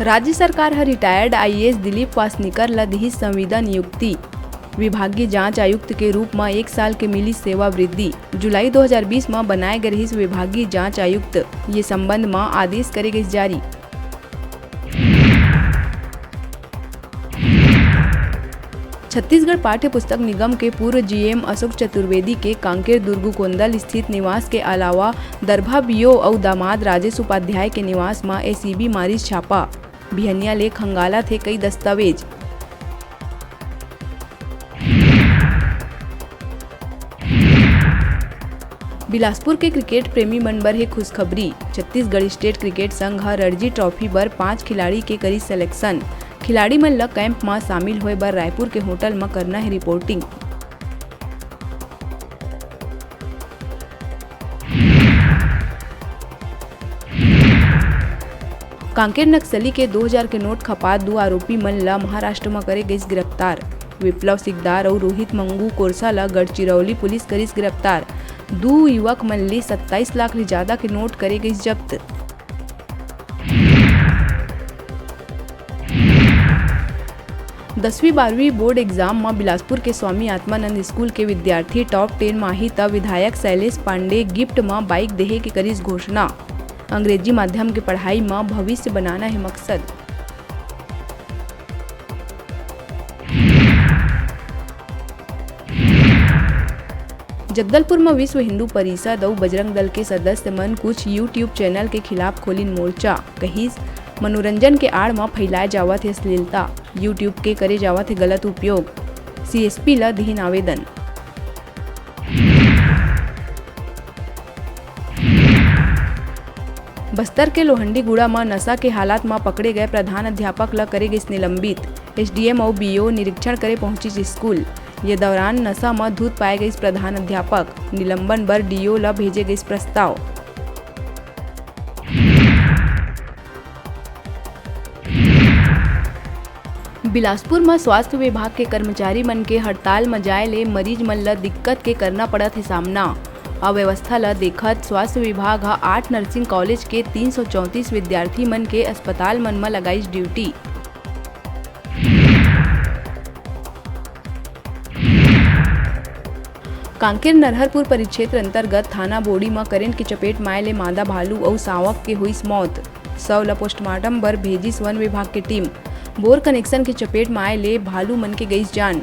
राज्य सरकार हर retired IAS Dilip Wasnikar ल दिही संविदा नियुक्ति। विभागीय जांच आयुक्त के रूप में 1 साल के मिली सेवा वृद्धि। जुलाई 2020 में बनाए गए रही विभागीय जांच आयुक्त ये संबंध में आदेश करे गए जारी। छत्तीसगढ़ पाठ्य पुस्तक निगम के पूर्व जीएम अशोक चतुर्वेदी के कांकेर दुर्गुकोंदल स्थित निवास के अलावा दरभा बीओ और दामाद राजेश उपाध्याय के निवास में एसीबी मारिस छापा। बिहनिया ले खंगाला थे कई दस्तावेज। बिलासपुर के क्रिकेट प्रेमी मन बर है खुशखबरी। छत्तीसगढ़ स्टेट क्रिकेट संघ रणजी ट्रॉफी बर 5 खिलाड़ी के करी सिलेक्शन। खिलाड़ी मन ल कैंप में शामिल होए बर रायपुर के होटल में करना है रिपोर्टिंग। कांकेर नक्सली के 2000 के नोट खपा 2 आरोपी मन ल महाराष्ट्र में करे गई गिरफ्तार। विप्लव सिकदार और रोहित मंगू कोरसा ल गढ़चिरौली पुलिस करीस गिरफ्तार। 2 युवक मन ले 27 लाख ले ज्यादा के नोट करे गई जब्त। दसवीं 12वीं बोर्ड एग्जाम में बिलासपुर के स्वामी आत्मानंद स्कूल के विद्यार्थी टॉप 10 में ही तब विधायक शैलेश पांडे गिफ्ट में बाइक देहे की करीस घोषणा। अंग्रेजी माध्यम की पढ़ाई में भविष्य बनाना है मकसद। जगदलपुर में विश्व हिंदू परिषद और बजरंग दल के सदस्य मन कुछ यूट्यूब चैनल के खिलाफ खोलिन मोर्चा। कहिस मनोरंजन के आड़ में फैलाए जावत है अश्लीलता। यूट्यूब के करे जावत है गलत उपयोग। सीएसपी ला दिहिन आवेदन। बस्तर के लोहंडीगुड़ा में नशा के हालात में पकड़े गए प्रधान अध्यापक ला करे गए निलंबित। एसडीएम और बीओ निरीक्षण करे पहुंची स्कूल। ये दौरान नशा में धुत पाए गए प्रधान अध्यापक। निलंबन बर डीओ ला भेजे गए प्रस्ताव। बिलासपुर में स्वास्थ्य विभाग के कर्मचारी मन के हड़ताल में जाए ले मरीज मन ल दिक्कत के करना पड़त है सामना। अव्यवस्था ल देखत स्वास्थ्य विभाग 8 नर्सिंग कॉलेज के 334 विद्यार्थी मन के अस्पताल मन में लगाइस ड्यूटी। कांकेर नरहरपुर परिक्षेत्र अंतर्गत थाना बोड़ी में करेंट की चपेट में आए ले मादा भालू और सांवक के हुई मौत। शव ल पोस्टमार्टम बर भेजिस वन विभाग की टीम। बोर कनेक्शन की चपेट में आए ले भालू मन के गई जान।